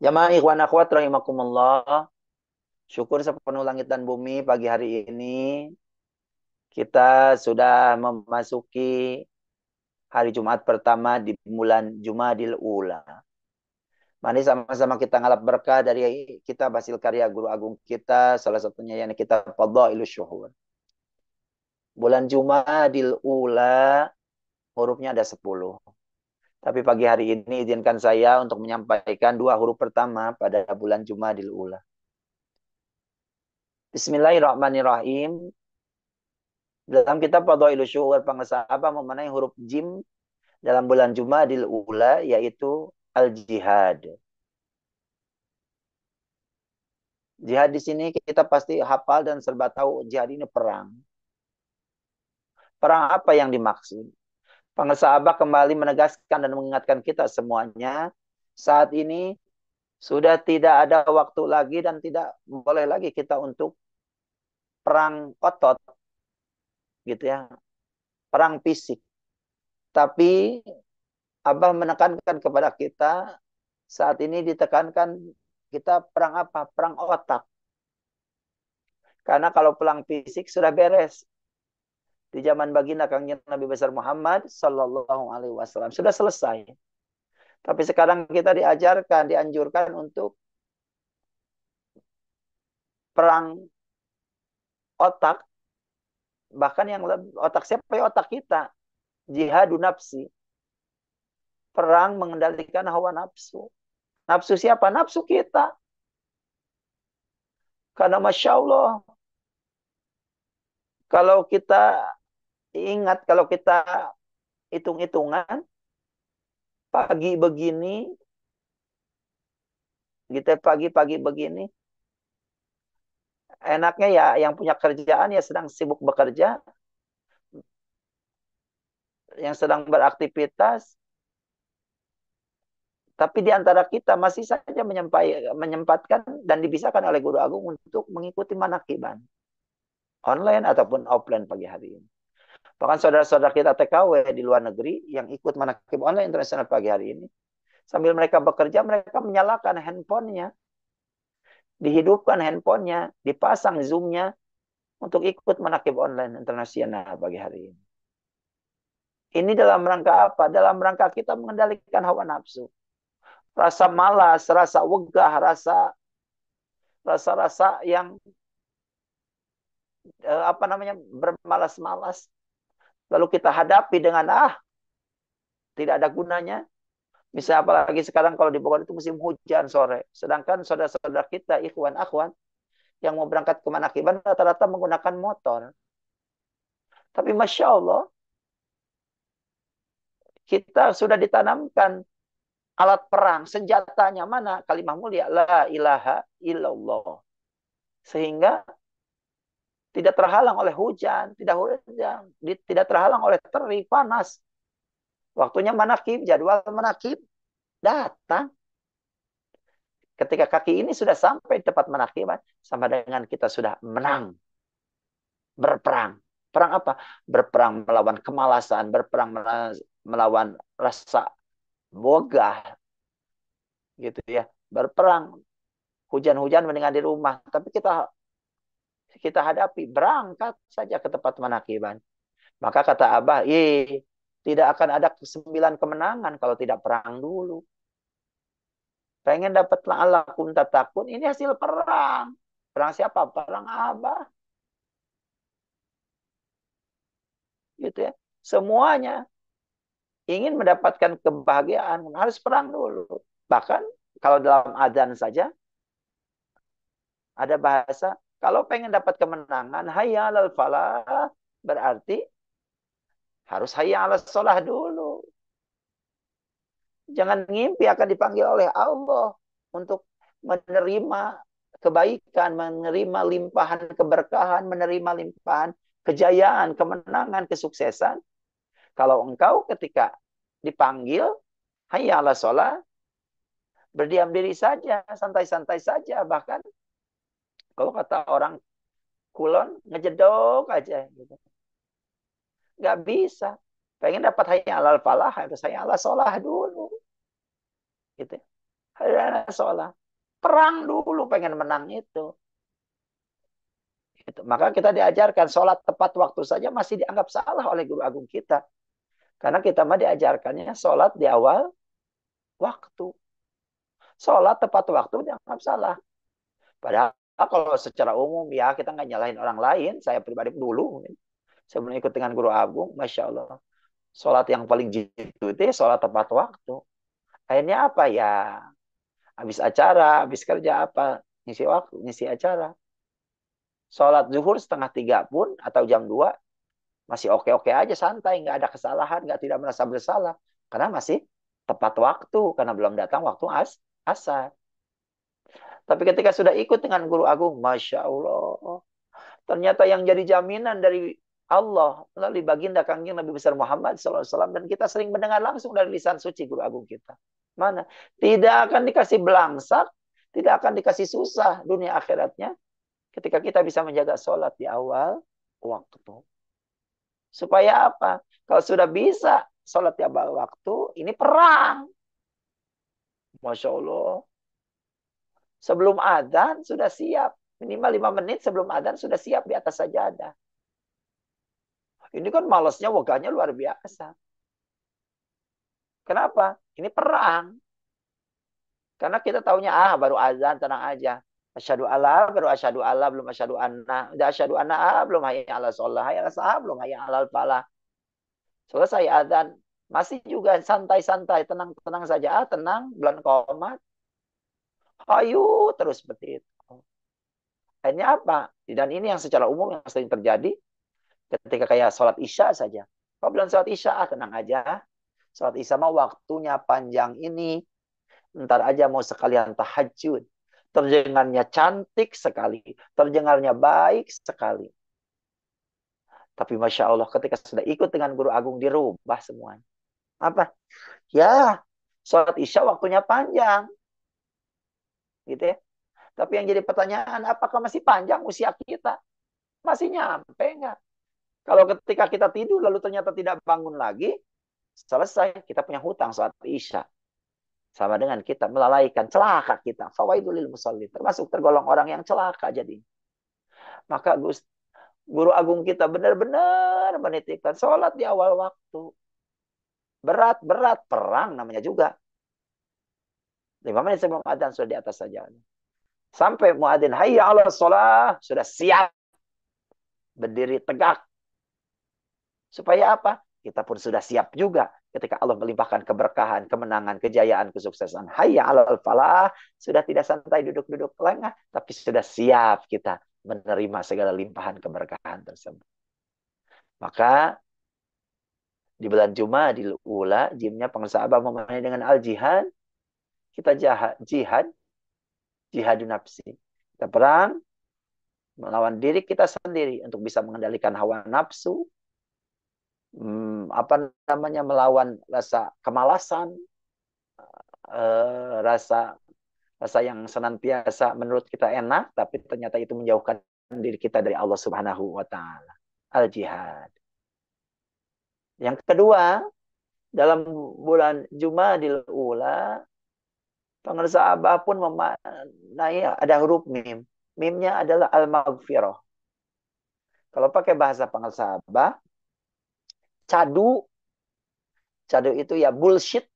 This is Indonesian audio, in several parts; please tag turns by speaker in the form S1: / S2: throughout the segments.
S1: Jamaah ikhwan akhwat rahimakumullah. Syukur sepenuh langit dan bumi pagi hari ini kita sudah memasuki hari Jumat pertama di bulan Jumadil Ula. Mari sama-sama kita ngalap berkah dari kita hasil karya guru agung kita, salah satunya yang kita Fadhailus Syuhur. Bulan Jumadil Ula hurufnya ada 10. Tapi pagi hari ini izinkan saya untuk menyampaikan dua huruf pertama pada bulan Jumadil Ula. Bismillahirrahmanirrahim. Dalam kitab Fadhailus Syuhur pengesaba memenai huruf jim dalam bulan Jumadil Ula yaitu al-jihad. Jihad di sini kita pasti hafal dan serba tahu jihad ini perang. Perang apa yang dimaksud? Pengesaba kembali menegaskan dan mengingatkan kita semuanya saat ini sudah tidak ada waktu lagi dan tidak boleh lagi kita untuk perang otot gitu ya, perang fisik. Tapi Abah menekankan kepada kita saat ini ditekankan kita perang apa? Perang otak. Karena kalau perang fisik sudah beres. Di zaman baginda Kangjeng Nabi besar Muhammad Sallallahu Alaihi Wasallam sudah selesai. Tapi sekarang kita diajarkan, dianjurkan untuk perang otak. Bahkan yang otak siapa ya? Otak kita. Jihadun nafsi. Perang mengendalikan hawa nafsu. Nafsu siapa? Nafsu kita. Karena Masya Allah, kalau kita ingat, kalau kita hitung-hitungan, pagi begini, gitu pagi-pagi begini, enaknya ya yang punya kerjaan ya sedang sibuk bekerja, yang sedang beraktivitas, tapi di antara kita masih saja menyempatkan dan dipisahkan oleh Guru Agung untuk mengikuti manakiban online ataupun offline pagi hari ini. Bahkan saudara-saudara kita TKW di luar negeri yang ikut manakib online internasional pagi hari ini, sambil mereka bekerja, mereka menyalakan handphonenya, dihidupkan handphonenya, dipasang zoomnya untuk ikut manakib online internasional pagi hari ini. Ini dalam rangka apa? Dalam rangka kita mengendalikan hawa nafsu. Rasa malas, rasa wegah, rasa yang apa namanya bermalas-malas. Lalu kita hadapi dengan tidak ada gunanya. Misalnya apalagi sekarang kalau di Bogor itu musim hujan sore. Sedangkan saudara-saudara kita, ikhwan, akhwan, yang mau berangkat ke Manakiban rata-rata menggunakan motor. Tapi Masya Allah, kita sudah ditanamkan alat perang, senjatanya mana? Kalimah mulia, la ilaha illallah. Sehingga tidak terhalang oleh hujan, tidak terhalang oleh terik, panas. Waktunya manakib, jadwal manakib, datang. Ketika kaki ini sudah sampai tempat manakiban, sama dengan kita sudah menang. Berperang. Perang apa? Berperang melawan kemalasan, berperang melawan rasa bogah. Gitu ya. Berperang. Hujan-hujan mendingan di rumah. Tapi kita hadapi. Berangkat saja ke tempat manakiban. Maka kata Abah, tidak akan ada 9 kemenangan kalau tidak perang dulu. Pengen dapat la'alakum tatakun, ini hasil perang. Perang siapa? Perang Abah. Gitu ya. Semuanya ingin mendapatkan kebahagiaan harus perang dulu. Bahkan kalau dalam adzan saja ada bahasa kalau pengen dapat kemenangan hayya 'alal falah berarti harus hayya 'alas shalah dulu. Jangan ngimpi akan dipanggil oleh Allah untuk menerima kebaikan, menerima limpahan keberkahan, menerima limpahan kejayaan, kemenangan, kesuksesan. Kalau engkau ketika dipanggil, hayya 'alas shalah, berdiam diri saja, santai-santai saja. Bahkan kalau kata orang kulon, ngejedok aja. Gitu. Nggak bisa. Pengen dapat hayya 'alal falah, harus hayya 'alas shalah dulu. Gitu. sholat. Perang dulu pengen menang itu. Gitu. Maka kita diajarkan sholat tepat waktu saja masih dianggap salah oleh guru agung kita. Karena kita mah diajarkannya sholat di awal waktu. Sholat tepat waktu dianggap salah. Padahal kalau secara umum ya kita nggak nyalahin orang lain. Saya pribadi dulu sebelum ikut dengan guru agung, Masya Allah. Sholat yang paling jitu itu sholat tepat waktu. Akhirnya apa ya? Habis acara, habis kerja apa? Ngisi waktu, ngisi acara. Sholat zuhur setengah tiga pun atau jam 2 masih oke-oke aja, santai, nggak ada kesalahan, nggak tidak merasa bersalah. Karena masih tepat waktu, karena belum datang waktu asar. Tapi ketika sudah ikut dengan guru agung, Masya Allah, ternyata yang jadi jaminan dari Allah melalui baginda kangjeng Nabi besar Muhammad SAW, dan kita sering mendengar langsung dari lisan suci guru agung kita. Mana? Tidak akan dikasih belangsak, tidak akan dikasih susah dunia akhiratnya ketika kita bisa menjaga sholat di awal waktu. Supaya apa? Kalau sudah bisa sholat di awal waktu, ini perang. Masya Allah. Sebelum adzan sudah siap. Minimal 5 menit sebelum adzan sudah siap di atas sajadah. Ini kan malesnya, wagahnya luar biasa. Kenapa? Ini perang. Karena kita taunya, baru azan, tenang aja. Asyhadu alla, baru asyhadu alla, belum asyhadu anna. Udah asyhadu anna, belum hayya ala sholah. Hayya ala salah, belum hayya ala falah. Selesai azan. Masih juga santai-santai, tenang-tenang saja. Tenang, bulan qomat. Ayo, terus seperti itu. Akhirnya apa? Dan ini yang secara umum yang sering terjadi ketika kayak sholat isya saja. Kalau bilang sholat isya, tenang aja. Sholat isya mah waktunya panjang ini. Ntar aja mau sekalian tahajud. Terdengarnya cantik sekali. Terdengarnya baik sekali. Tapi Masya Allah ketika sudah ikut dengan guru agung dirubah semuanya. Apa? Ya, sholat isya waktunya panjang. Gitu ya. Tapi yang jadi pertanyaan, apakah masih panjang usia kita? Masih nyampe nggak? Kalau ketika kita tidur lalu ternyata tidak bangun lagi, selesai. Kita punya hutang sholat isya. Sama dengan kita melalaikan, celaka kita. Fawaidul lil musallin. Termasuk tergolong orang yang celaka jadi. Maka guru agung kita benar-benar menitipkan sholat di awal waktu. Berat-berat, perang namanya juga. 5 menit sebelum adzan sudah di atas saja. Sampai muadzin hayya 'alas shalah sudah siap berdiri tegak. Supaya apa? Kita pun sudah siap juga ketika Allah melimpahkan keberkahan, kemenangan, kejayaan, kesuksesan. Hayya 'alal falah, sudah tidak santai duduk-duduk lengah, tapi sudah siap kita menerima segala limpahan keberkahan tersebut. Maka di bulan Jumadil Ula, jimnya pengusaha memulai dengan al-jihad, kita jihadun nafsi. Kita perang melawan diri kita sendiri untuk bisa mengendalikan hawa nafsu, melawan rasa kemalasan, rasa yang senantiasa menurut kita enak, tapi ternyata itu menjauhkan diri kita dari Allah Subhanahu wa Ta'ala. Al-jihad. Yang kedua, dalam bulan Jumadil Ula, pengersa Abah pun memaknai ada huruf mim. Mimnya adalah al-maghfirah. Kalau pakai bahasa pengersa Abah, cadu itu ya bullshit.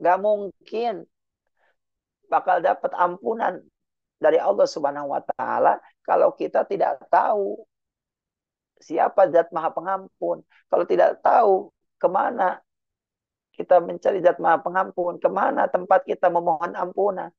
S1: Gak mungkin bakal dapat ampunan dari Allah Subhanahu wa Ta'ala kalau kita tidak tahu siapa Zat Maha Pengampun. Kalau tidak tahu kemana kita mencari Zat Maha Pengampun, kemana tempat kita memohon ampunan,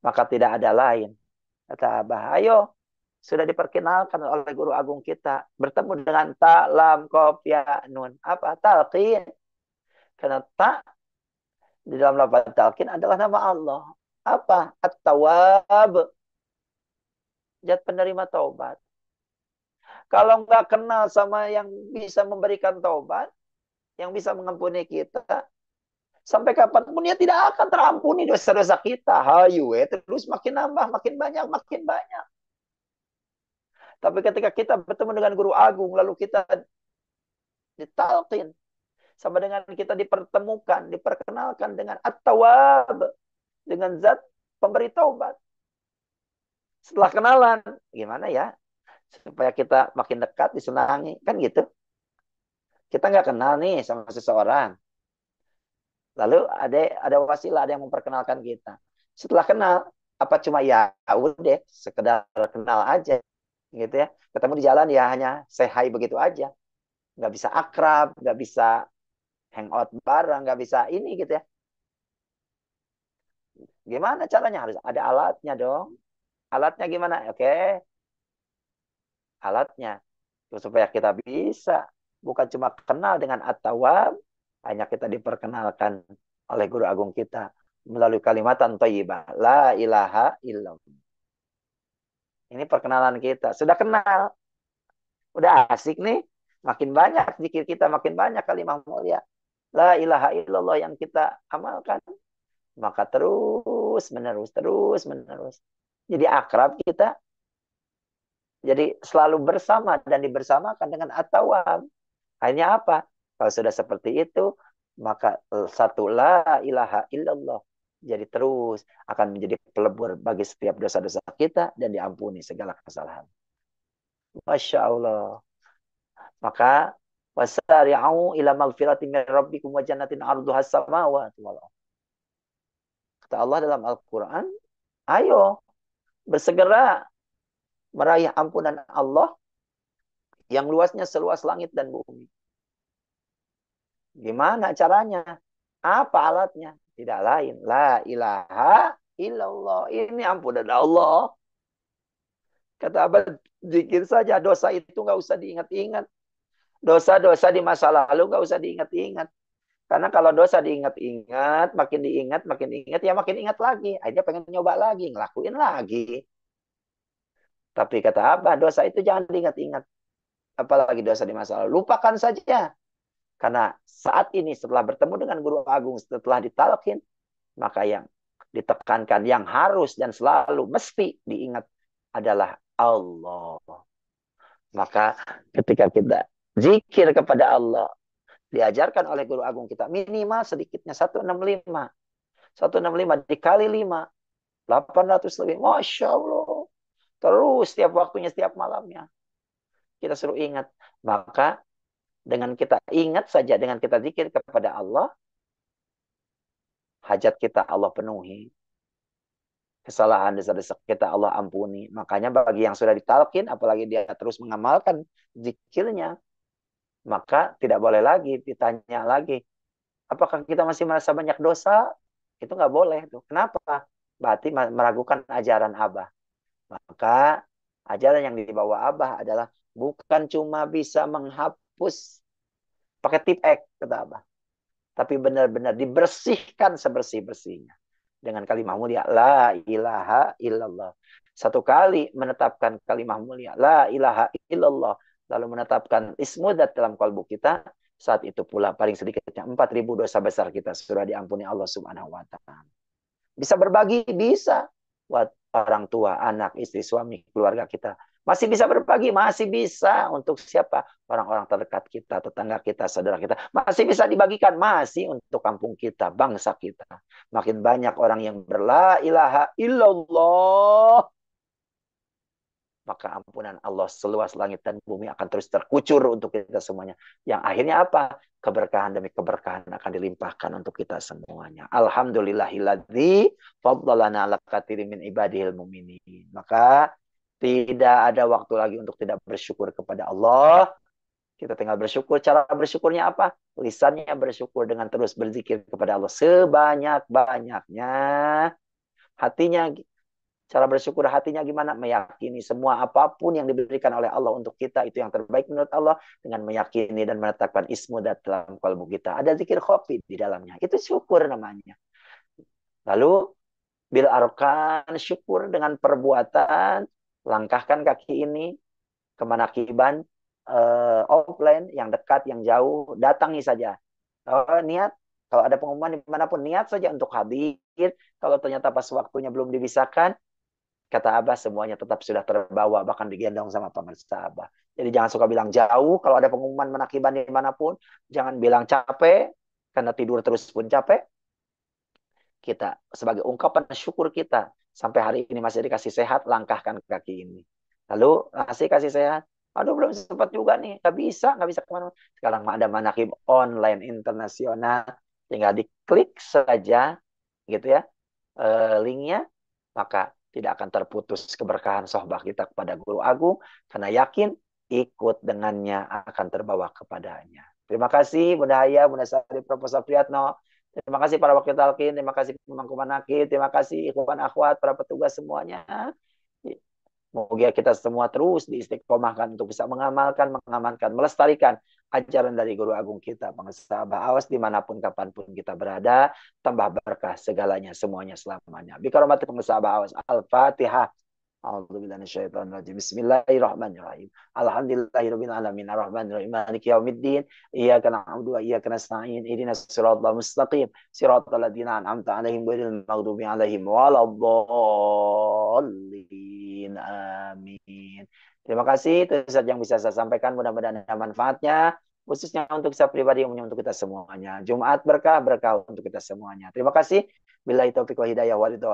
S1: maka tidak ada lain. Kata Abah, ayo, sudah diperkenalkan oleh guru agung kita, bertemu dengan ta, lam, qaf, ya, nun. Apa? Talqin. Karena ta di dalam lafaz talqin adalah nama Allah. Apa? At-Tawwab. Zat penerima taubat. Kalau nggak kenal sama yang bisa memberikan taubat, yang bisa mengampuni kita, sampai kapanpun dia tidak akan terampuni dosa-dosa kita. Hayu, terus makin nambah, makin banyak, makin banyak. Tapi ketika kita bertemu dengan guru agung, lalu kita ditalqin Sama dengan kita dipertemukan, diperkenalkan dengan At-Tawwab, dengan zat pemberi taubat. Setelah kenalan, gimana ya? Supaya kita makin dekat, disenangi. Kan gitu. Kita nggak kenal nih sama seseorang. Lalu ada wasilah, ada yang memperkenalkan kita. Setelah kenal, apa cuma ya udah sekedar kenal aja gitu ya. Ketemu di jalan ya hanya say hi begitu aja. Nggak bisa akrab, nggak bisa hangout bareng, nggak bisa ini gitu ya. Gimana caranya? Harus ada alatnya dong. Alatnya gimana? Oke, alatnya. Supaya kita bisa bukan cuma kenal dengan at-tawwab, hanya kita diperkenalkan oleh guru agung kita melalui kalimatan thayyibah, la ilaha illallah. Ini perkenalan kita. Sudah kenal, udah asik nih. Makin banyak zikir kita, makin banyak kalimat mulia. La ilaha illallah yang kita amalkan. Maka terus menerus. Jadi akrab kita. Jadi selalu bersama dan dibersamakan dengan at-tawwab. Akhirnya apa? Kalau sudah seperti itu, maka satu la ilaha illallah. Jadi terus akan menjadi pelebur bagi setiap dosa-dosa kita dan diampuni segala kesalahan. Masya Allah. Maka wasari'u ila magfirati min rabbikum wa jannatin arduhas samawati wal ardh. Kata Allah dalam Al-Quran, ayo bersegera meraih ampunan Allah yang luasnya seluas langit dan bumi. Gimana caranya? Apa alatnya? Tidak lain. La ilaha illallah. Ini ampunan Allah. Kata Abad, zikir saja. Dosa itu nggak usah diingat-ingat. Dosa-dosa di masa lalu nggak usah diingat-ingat. Karena kalau dosa diingat-ingat, makin diingat, ya makin ingat lagi. Akhirnya pengen nyoba lagi, ngelakuin lagi. Tapi kata Abah, dosa itu jangan diingat-ingat. Apalagi dosa di masa lalu. Lupakan saja. Karena saat ini setelah bertemu dengan Guru Agung, setelah ditalkin, maka yang ditekankan, yang harus dan selalu mesti diingat adalah Allah. Maka ketika kita zikir kepada Allah, diajarkan oleh Guru Agung kita, minimal sedikitnya 165. 165 dikali 5, 800 lebih. Masya Allah. Terus setiap waktunya, setiap malamnya. Kita suruh ingat. Maka dengan kita ingat saja, dengan kita zikir kepada Allah, hajat kita Allah penuhi. Kesalahan dosa-dosa kita Allah ampuni. Makanya bagi yang sudah ditalkin, apalagi dia terus mengamalkan zikirnya, maka tidak boleh lagi ditanya lagi, apakah kita masih merasa banyak dosa? Itu nggak boleh tuh. Kenapa? Berarti meragukan ajaran Abah. Maka ajaran yang dibawa Abah adalah bukan cuma bisa menghapus pakai tip X, kata Abah, tapi benar-benar dibersihkan sebersih-bersihnya dengan kalimat mulia la ilaha illallah. Satu kali menetapkan kalimat mulia la ilaha illallah, lalu menetapkan ismudat dalam kalbu kita, saat itu pula paling sedikitnya 4.000 dosa besar kita sudah diampuni Allah Subhanahu wa taala. Bisa berbagi, bisa buat orang tua, anak, istri, suami, keluarga kita. Masih bisa berbagi, masih bisa untuk siapa? Orang-orang terdekat kita, tetangga kita, saudara kita. Masih bisa dibagikan, masih untuk kampung kita, bangsa kita. Makin banyak orang yang berla ilaha illallah, maka ampunan Allah seluas langit dan bumi akan terus terkucur untuk kita semuanya. Yang akhirnya apa? Keberkahan demi keberkahan akan dilimpahkan untuk kita semuanya. Alhamdulillahilladzi faddalana ala katsirin min ibadihil mu'minin. Maka tidak ada waktu lagi untuk tidak bersyukur kepada Allah. Kita tinggal bersyukur. Cara bersyukurnya apa? Lisannya bersyukur dengan terus berzikir kepada Allah sebanyak-banyaknya. Hatinya, cara bersyukur hatinya gimana? Meyakini semua apapun yang diberikan oleh Allah untuk kita itu yang terbaik menurut Allah, dengan meyakini dan menetapkan ismudat dalam kalbu kita. Ada zikir khafi di dalamnya. Itu syukur namanya. Lalu bil arkan, syukur dengan perbuatan. Langkahkan kaki ini ke manakiban, offline, yang dekat, yang jauh, datangi saja. Niat, kalau ada pengumuman dimanapun, niat saja untuk hadir. Kalau ternyata pas waktunya belum dibisahkan, kata Abah, semuanya tetap sudah terbawa, bahkan digendong sama pemirsa Abah. Jadi jangan suka bilang jauh. Kalau ada pengumuman menakiban dimanapun, jangan bilang capek, karena tidur terus pun capek. Kita sebagai ungkapan syukur kita sampai hari ini masih dikasih sehat, langkahkan kaki ini. Lalu masih kasih sehat, aduh belum sempat juga nih, nggak bisa kemana. Sekarang ada manakib online internasional, tinggal diklik saja gitu ya, linknya, maka tidak akan terputus keberkahan sohbah kita kepada Guru Agung, karena yakin ikut dengannya akan terbawa kepadanya. Terima kasih Bunda Haya, Bunda Sari, Profesor Priyatno. Terima kasih para wakil talqin, terima kasih Pemangku Manakib, terima kasih ikhwan akhwat, para petugas semuanya. Semoga kita semua terus diistiqomahkan untuk bisa mengamankan, melestarikan ajaran dari Guru Agung kita, Bang Sahabat Awas, dimanapun, kapanpun kita berada, tambah berkah segalanya, semuanya, selamanya. Bikaromatik Bang Sahabat Awas, Al-Fatihah. A'udzubillahiminasyaitonirrajim. Bismillahirrahmanirrahim. Alhamdulillahirabbil alamin. Arrahmanirrahim. Maliki yaumiddin. Iyyaka na'budu wa iyyaka nasta'in. Ihdinas siratal mustaqim. Siratal ladzina an'amta 'alaihim ghairil maghdubi 'alaihim waladdallin. Amin. Terima kasih. Itu saja yang bisa saya sampaikan. Mudah-mudahan ada manfaatnya. Khususnya untuk saya pribadi, untuk kita semuanya. Jumat berkah, berkah untuk kita semuanya. Terima kasih. Billahi taufiq wa hidayah wa ridha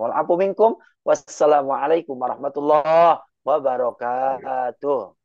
S1: wal afu minkum. Wassalamualaikum warahmatullahi wabarakatuh.